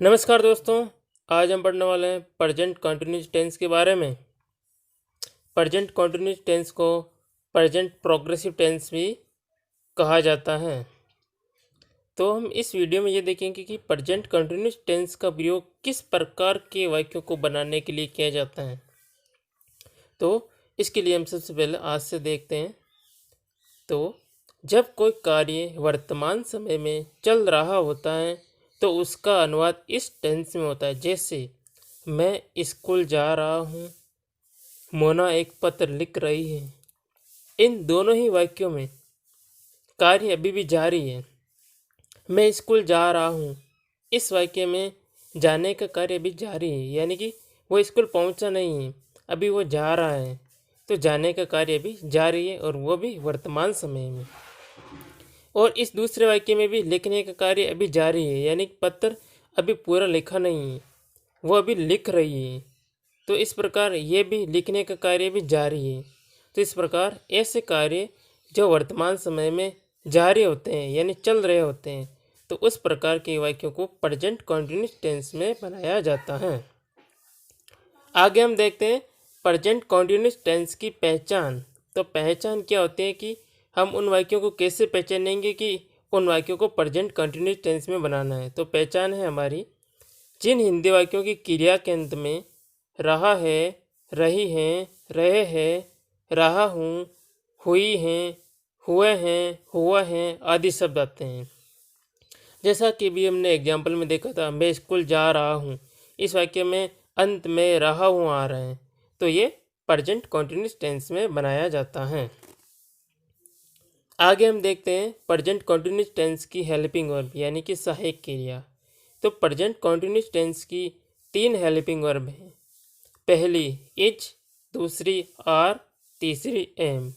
नमस्कार दोस्तों। आज हम पढ़ने वाले हैं प्रेजेंट कंटिन्यूस टेंस के बारे में। प्रेजेंट कंटिन्यूस टेंस को प्रेजेंट प्रोग्रेसिव टेंस भी कहा जाता है। तो हम इस वीडियो में ये देखेंगे कि प्रेजेंट कंटिन्यूस टेंस का प्रयोग किस प्रकार के वाक्यों को बनाने के लिए किया जाता है। तो इसके लिए हम सबसे पहले आज से देखते हैं। तो जब कोई कार्य वर्तमान समय में चल रहा होता है तो उसका अनुवाद इस टेंस में होता है। जैसे मैं स्कूल जा रहा हूँ, मोना एक पत्र लिख रही है। इन दोनों ही वाक्यों में कार्य अभी भी जारी है। मैं स्कूल जा रहा हूँ, इस वाक्य में जाने का कार्य अभी जारी है, यानी कि वो स्कूल पहुँचा नहीं है, अभी वो जा रहा है। तो जाने का कार्य अभी जारी है और वो भी वर्तमान समय में। और इस दूसरे वाक्य में भी लिखने का कार्य अभी जारी है, यानी पत्र अभी पूरा लिखा नहीं है, वो अभी लिख रही है। तो इस प्रकार ये भी लिखने का कार्य भी जारी है। तो इस प्रकार ऐसे कार्य जो वर्तमान समय में जारी होते हैं यानी चल रहे होते हैं, तो उस प्रकार के वाक्यों को प्रेजेंट कंटिन्यूस टेंस में बनाया जाता है। आगे हम देखते हैं प्रेजेंट कंटिन्यूस टेंस की पहचान। तो पहचान क्या होती है कि हम उन वाक्यों को कैसे पहचानेंगे कि उन वाक्यों को प्रेजेंट कंटिन्यूस टेंस में बनाना है। तो पहचान है हमारी, जिन हिंदी वाक्यों की क्रिया के अंत में रहा है, रही हैं, रहे हैं, रहा हूँ, हुई हैं, हुए हैं, हुआ है आदि शब्द आते हैं। जैसा कि भी हमने एग्जाम्पल में देखा था, मैं स्कूल जा रहा हूँ, इस वाक्य में अंत में रहा हूँ आ रहे हैं, तो ये प्रेजेंट कंटिन्यूस टेंस में बनाया जाता है। आगे हम देखते हैं प्रेजेंट कंटिन्यूस टेंस की हेल्पिंग वर्ब यानी कि सहायक क्रिया। तो प्रेजेंट कंटिन्यूस टेंस की 3 हेल्पिंग वर्ब हैं। पहली इज, दूसरी आर, तीसरी एम।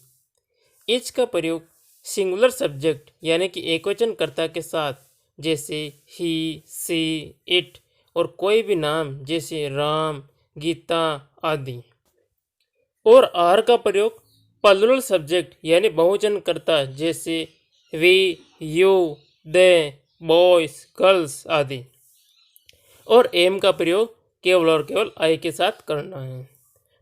इज का प्रयोग सिंगुलर सब्जेक्ट यानी कि एकवचनकर्ता के साथ, जैसे ही, सी, इट, और कोई भी नाम जैसे राम, गीता आदि। और आर का प्रयोग प्लूरल सब्जेक्ट यानी बहुवचनकर्ता, जैसे we, you, they, boys, girls आदि। और एम का प्रयोग केवल और केवल आई के साथ करना है।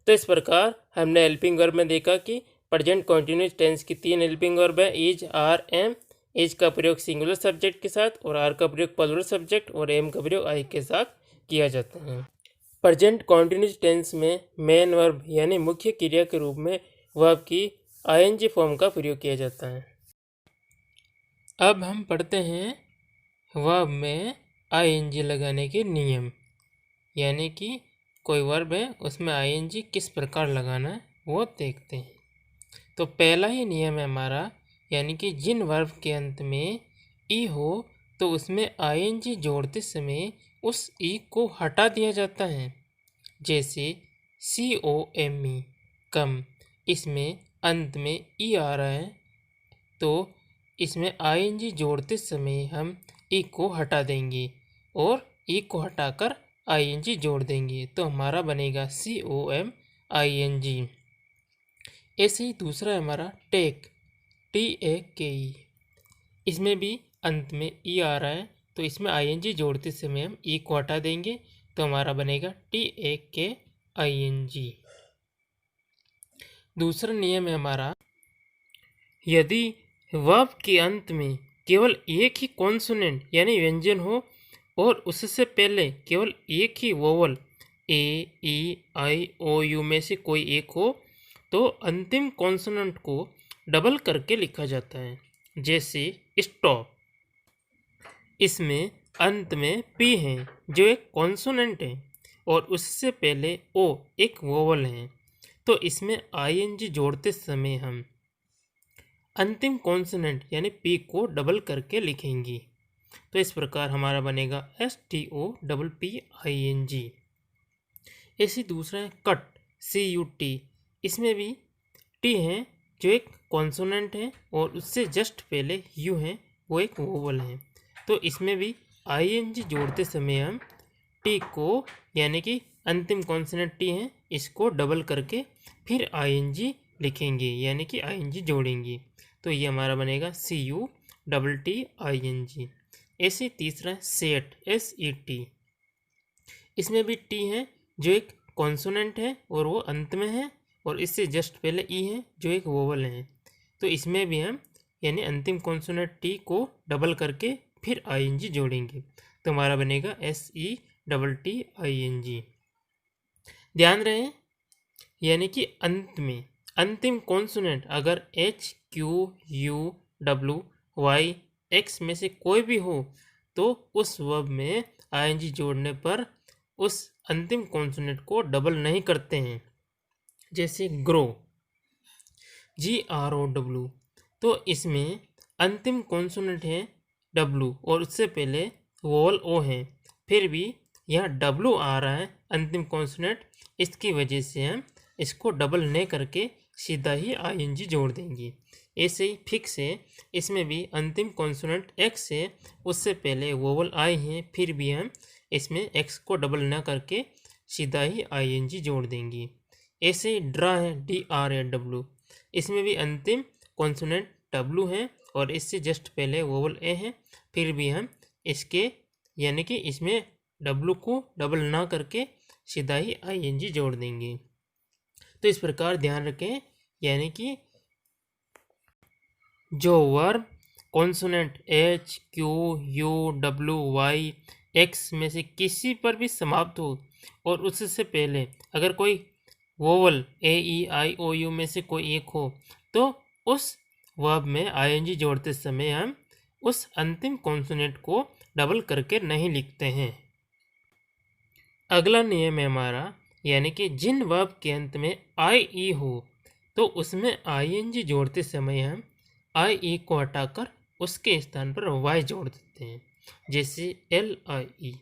तो इस प्रकार हमने हेल्पिंग वर्ब में देखा कि प्रेजेंट कंटिन्यूस टेंस की 3 हेल्पिंग वर्ब है, इज, आर, एम। इज का प्रयोग सिंगुलर सब्जेक्ट के साथ, और आर का प्रयोग प्लूरल सब्जेक्ट, और एम का प्रयोग आई के साथ किया जाता है। प्रेजेंट कंटिन्यूस टेंस में मेन वर्ब यानी मुख्य क्रिया के रूप में वर्ब की आईएनजी फॉर्म का प्रयोग किया जाता है। अब हम पढ़ते हैं वर्ब में आईएनजी लगाने के नियम, यानी कि कोई वर्ब है उसमें आईएनजी किस प्रकार लगाना है वो देखते हैं। तो पहला ही नियम है हमारा, यानी कि जिन वर्ब के अंत में ई हो तो उसमें आईएनजी जोड़ते समय उस ई को हटा दिया जाता है। जैसे COME कम, इसमें अंत में ई आ रहा है, तो इसमें आईएनजी जोड़ते समय हम ई को हटा देंगे और ई को हटाकर आईएनजी जोड़ देंगे, तो हमारा बनेगा COMING। ऐसे ही दूसरा है हमारा टेक, TAKE। इसमें भी अंत में ई आ रहा है, तो इसमें आईएनजी जोड़ते समय हम ई को हटा देंगे, तो हमारा बनेगा TAKING। दूसरा नियम है हमारा, यदि वर्ब के अंत में केवल एक ही कॉन्सोनेंट यानी व्यंजन हो और उससे पहले केवल एक ही वोवल AEIOU में से कोई एक हो, तो अंतिम कॉन्सोनेंट को डबल करके लिखा जाता है। जैसे स्टॉप, इसमें अंत में P है जो एक कॉन्सोनेंट है और उससे पहले O एक वोवल है, तो इसमें ING जोड़ते समय हम अंतिम कॉन्सोनेंट यानी P को डबल करके लिखेंगे, तो इस प्रकार हमारा बनेगा STOPPING। ऐसे दूसरा है कट, CUT। इसमें भी T है जो एक कॉन्सोनेंट है और उससे जस्ट पहले U है वो एक वोवल है, तो इसमें भी ING जोड़ते समय हम T को यानी कि अंतिम कॉन्सोनेंट T है इसको डबल करके फिर ING लिखेंगे यानी कि ING जोड़ेंगे, तो ये हमारा बनेगा CUTTING। ऐसे तीसरा सेट, SET। इसमें भी टी है जो एक कॉन्सोनेंट है और वो अंत में है, और इससे जस्ट पहले ई है जो एक वोवल है। तो इसमें भी हम यानी अंतिम कॉन्सोनेंट टी को डबल करके फिर आईएनजी जोड़ेंगे, तो हमारा बनेगा SETTING। ध्यान रहे यानी कि अंत में अंतिम कॉन्सोनेंट अगर HQUWY X में से कोई भी हो तो उस वर्ब में आईएनजी जोड़ने पर उस अंतिम कॉन्सोनेंट को डबल नहीं करते हैं। जैसे ग्रो, GROW, तो इसमें अंतिम कॉन्सोनेंट है W और उससे पहले वोवल O है, फिर भी यहाँ W आ रहा है अंतिम कॉन्सोनेंट, इसकी वजह से हम इसको डबल नहीं करके सीधा ही आईएनजी जोड़ देंगे। ऐसे ही फिक्स है, इसमें भी अंतिम कॉन्सोनेंट X है, उससे पहले वोवल I है, फिर भी हम इसमें X को डबल ना करके सीधा ही आईएनजी जोड़ देंगे। ऐसे ही ड्रा है, DRAW, इसमें भी अंतिम कॉन्सोनेंट W है और इससे जस्ट पहले वोवल A है, फिर भी हम इसके यानी कि इसमें W को डबल ना करके सीधा ही आईएनजी जोड़ देंगे। तो इस प्रकार ध्यान रखें, यानी कि जो वर्ब कॉन्सोनेंट HQUWY X में से किसी पर भी समाप्त हो और उससे पहले अगर कोई वोवल AEIOU में से कोई एक हो तो उस वर्ब में आईएनजी जोड़ते समय हम उस अंतिम कॉन्सोनेंट को डबल करके नहीं लिखते हैं। अगला नियम है हमारा, यानी कि जिन वर्ब के अंत में IE हो तो उसमें आईएनजी जोड़ते समय हम IE को हटाकर उसके स्थान पर Y जोड़ देते हैं। जैसे LIE,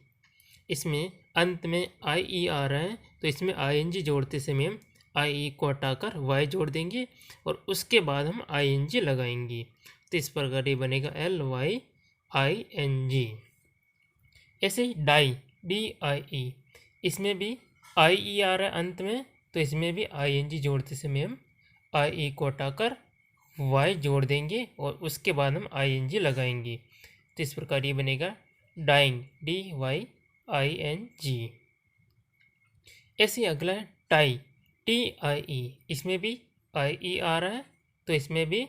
इसमें अंत में IE आ रहा है तो इसमें आईएनजी जोड़ते समय हम IE को हटाकर Y जोड़ देंगे और उसके बाद हम आईएनजी लगाएंगे। तो इस प्रकार ये बनेगा LYING। ऐसे ही डाई, DIE, इसमें भी IE आ रहा है अंत में, तो इसमें भी आईएनजी जोड़ते समय हम IE को हटाकर Y जोड़ देंगे और उसके बाद हम आईएनजी लगाएंगे। तो इस प्रकार ये बनेगा डाइंग, DYING। ऐसे अगला है टाई, TIE, इसमें भी IE आ रहा है तो इसमें भी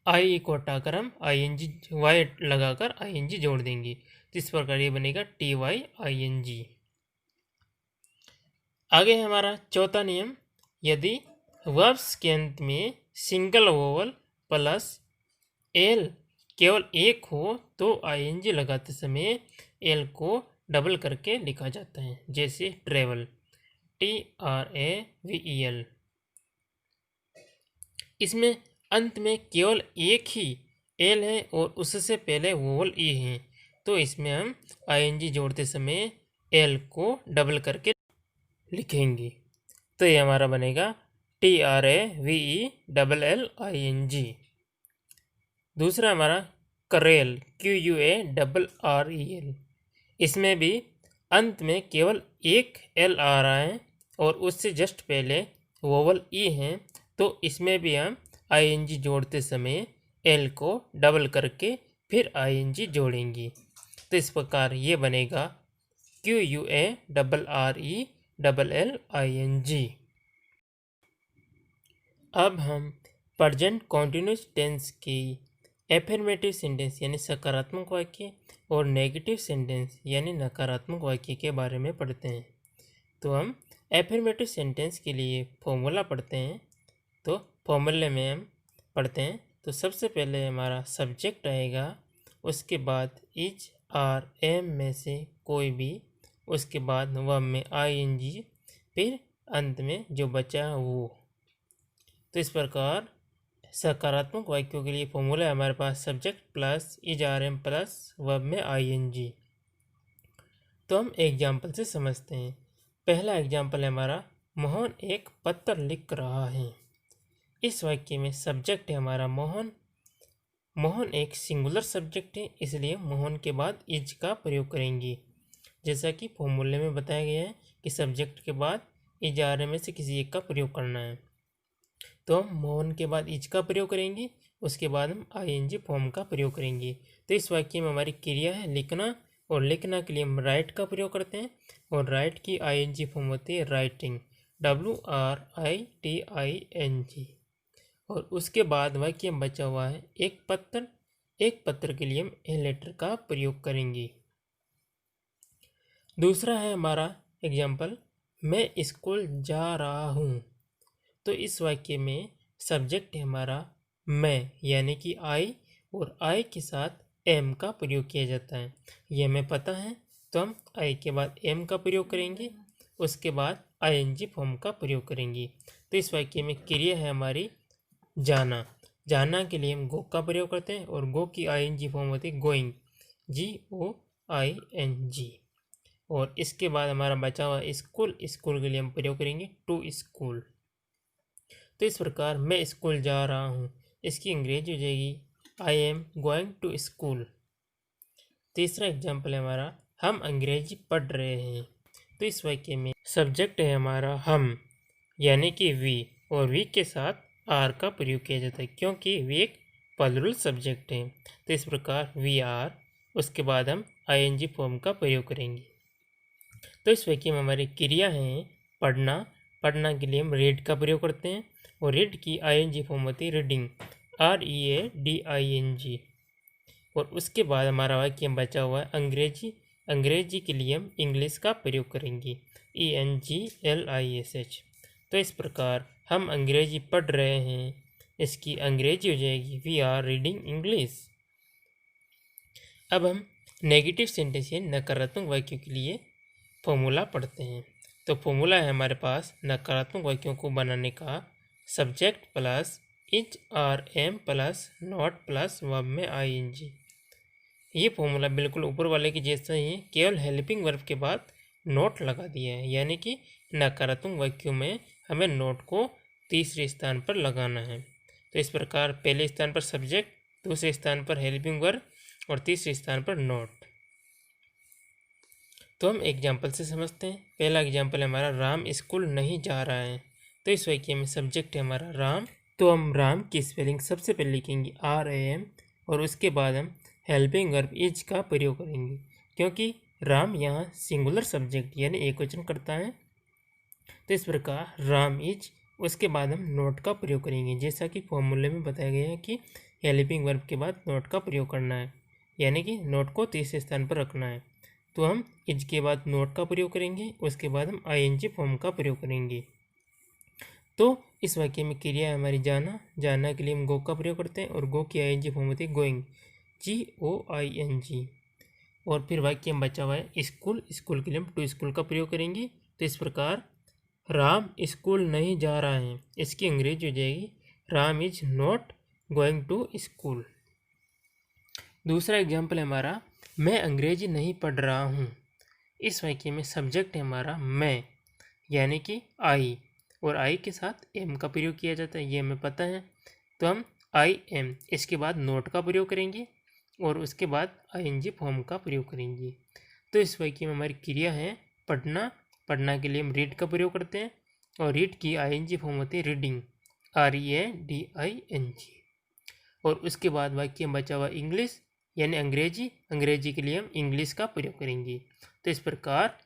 IE को हटाकर हम ING Y लगाकर ING जोड़ देंगे। तो इस प्रकार ये बनेगा TYING। आगे है हमारा चौथा नियम, यदि वर्ब्स के अंत में सिंगल वोवल प्लस L केवल एक हो तो ING लगाते समय L को डबल करके लिखा जाता है। जैसे ट्रेवल, TRAVEL, इसमें अंत में केवल एक ही L है और उससे पहले वोवल E है, तो इसमें हम ING जोड़ते समय L को डबल करके लिखेंगे। तो ये हमारा बनेगा TRAVELLING। दूसरा हमारा करेल, QUARREL, इसमें भी अंत में केवल एक L आ रहा है और उससे जस्ट पहले वोवल E है, तो इसमें भी हम ING जोड़ते समय L को डबल करके फिर ING जोड़ेंगे। तो इस प्रकार ये बनेगा QUARRELLING। अब हम प्रेजेंट कॉन्टिन्यूस टेंस की एफर्मेटिव सेंटेंस यानी सकारात्मक वाक्य और नेगेटिव सेंटेंस यानी नकारात्मक वाक्य के बारे में पढ़ते हैं। तो हम एफर्मेटिव सेंटेंस के लिए फॉर्मूला पढ़ते हैं। तो फॉर्मूले में हम पढ़ते हैं, तो सबसे पहले हमारा सब्जेक्ट आएगा, उसके बाद इज आर एम में से कोई भी, उसके बाद वर्ब में ING, फिर अंत में जो बचा वो। तो इस प्रकार सकारात्मक वाक्यों के लिए फॉर्मूला है हमारे पास subject plus is are am plus verb में ING। तो हम एग्जाम्पल से समझते हैं। पहला एग्जाम्पल है हमारा, मोहन एक पत्र लिख रहा है। इस वाक्य में सब्जेक्ट है हमारा मोहन। मोहन एक सिंगुलर सब्जेक्ट है, इसलिए मोहन के बाद इज का प्रयोग करेंगे। जैसा कि फॉर्मूले में बताया गया है कि सब्जेक्ट के बाद इज आर एम में से किसी एक का प्रयोग करना है। तो हम मोहन के बाद इज का प्रयोग करेंगे, उसके बाद हम ING फॉर्म का प्रयोग करेंगे। तो इस वाक्य में हमारी क्रिया है लिखना, और लिखना के लिए हम राइट का प्रयोग करते हैं और राइट की आईएनजी फॉर्म होती है राइटिंग, WRITING। और उसके बाद वाक्य में बचा हुआ है एक पत्र, एक पत्र के लिए हम ए लेटर का प्रयोग करेंगे। दूसरा है हमारा एग्जाम्पल, मैं स्कूल जा रहा हूँ। तो इस वाक्य में सब्जेक्ट है हमारा मैं, यानी कि आई, और आई के साथ एम का प्रयोग किया जाता है। ये हमें पता है, तो हम आई के बाद एम का प्रयोग करेंगे, उसके बाद आईएनजी फॉर्म का प्रयोग करेंगे। तो इस वाक्य में क्रिया है हमारी जाना। जाना के लिए हम गो का प्रयोग करते हैं और गो की आईएनजी फॉर्म होती है गोइंग, GOING। और इसके बाद हमारा बचा हुआ स्कूल, स्कूल के लिए हम प्रयोग करेंगे टू स्कूल। तो इस प्रकार मैं स्कूल जा रहा हूँ, इसकी अंग्रेजी हो जाएगी I am going to school. तीसरा एग्जाम्पल है हमारा, हम अंग्रेजी पढ़ रहे हैं। तो इस वाक्य में सब्जेक्ट है हमारा हम, यानी कि वी, और वी के साथ आर का प्रयोग किया जाता है क्योंकि वी एक प्लूरल सब्जेक्ट है। तो इस प्रकार वी आर, उसके बाद हम आईएनजी फॉर्म का प्रयोग करेंगे। तो इस वाक्य में हमारी क्रिया है पढ़ना। पढ़ना के लिए हम रीड का प्रयोग करते हैं और रीड की आईएनजी फॉर्म होती है रीडिंग, READING। और उसके बाद हमारा वाक्य बचा हुआ है अंग्रेजी। अंग्रेजी के लिए हम इंग्लिश का प्रयोग करेंगे, ENGLISH। तो इस प्रकार हम अंग्रेजी पढ़ रहे हैं, इसकी अंग्रेजी हो जाएगी वी आर रीडिंग इंग्लिश। अब हम नेगेटिव सेंटेंस या नकारात्मक वाक्यों के लिए फॉर्मूला पढ़ते हैं। तो फॉर्मूला है हमारे पास नकारात्मक वाक्यों को बनाने का, subject plus is are am plus not plus verb में ING। ये फॉर्मूला बिल्कुल ऊपर वाले के जैसा ही है, केवल हेल्पिंग वर्ब के बाद नोट लगा दिया है, यानी कि नकारात्मक वाक्यों में हमें नोट को तीसरे स्थान पर लगाना है। तो इस प्रकार पहले स्थान पर सब्जेक्ट, दूसरे स्थान पर हेल्पिंग वर्ब और तीसरे स्थान पर नोट। तो हम एग्जाम्पल से समझते हैं। पहला एग्जाम्पल है हमारा, राम स्कूल नहीं जा रहा है। तो इस वाक्य में सब्जेक्ट है हमारा राम, तो हम राम की स्पेलिंग सबसे पहले लिखेंगे RAM और उसके बाद हम हेल्पिंग वर्ब इज का प्रयोग करेंगे क्योंकि राम यहाँ सिंगुलर सब्जेक्ट यानी एक वचन करता है। तो इस प्रकार राम इज, उसके बाद हम नोट का प्रयोग करेंगे जैसा कि फॉर्मूले में बताया गया है कि हेल्पिंग वर्ब के बाद नोट का प्रयोग करना है, यानी कि नोट को तीसरे स्थान पर रखना है। तो हम इज के बाद नोट का प्रयोग करेंगे, उसके बाद हम ING फॉर्म का प्रयोग करेंगे। तो इस वाक्य में क्रिया है हमारी जाना। जाना के लिए हम गो का प्रयोग करते हैं और गो की ING फॉर्म होती है गोइंग, GOING। और फिर वाक्य में बचा हुआ है स्कूल। स्कूल के लिए हम टू स्कूल का प्रयोग करेंगे। तो इस प्रकार राम स्कूल नहीं जा रहा है, इसकी अंग्रेजी हो जाएगी Ram is not going to school. दूसरा एग्जाम्पल है हमारा, मैं अंग्रेजी नहीं पढ़ रहा हूँ। इस वाक्य में सब्जेक्ट है हमारा मैं, यानी कि आई, और आई के साथ एम का प्रयोग किया जाता है, ये हमें पता है। तो हम IM, इसके बाद नोट का प्रयोग करेंगे और उसके बाद ING फॉर्म का प्रयोग करेंगे। तो इस वाक्य में हमारी क्रिया है पढ़ना। पढ़ना के लिए हम रीड का प्रयोग करते हैं और रीड की ING फॉर्म होती है रीडिंग, READING। और उसके बाद वाक्य में बचा हुआ इंग्लिश यानी अंग्रेजी। अंग्रेजी के लिए हम इंग्लिश का प्रयोग करेंगे। तो इस प्रकार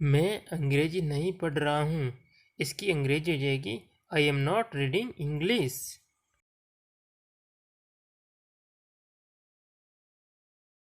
मैं अंग्रेजी नहीं पढ़ रहा हूँ, इसकी अंग्रेजी हो जाएगी I am not reading English.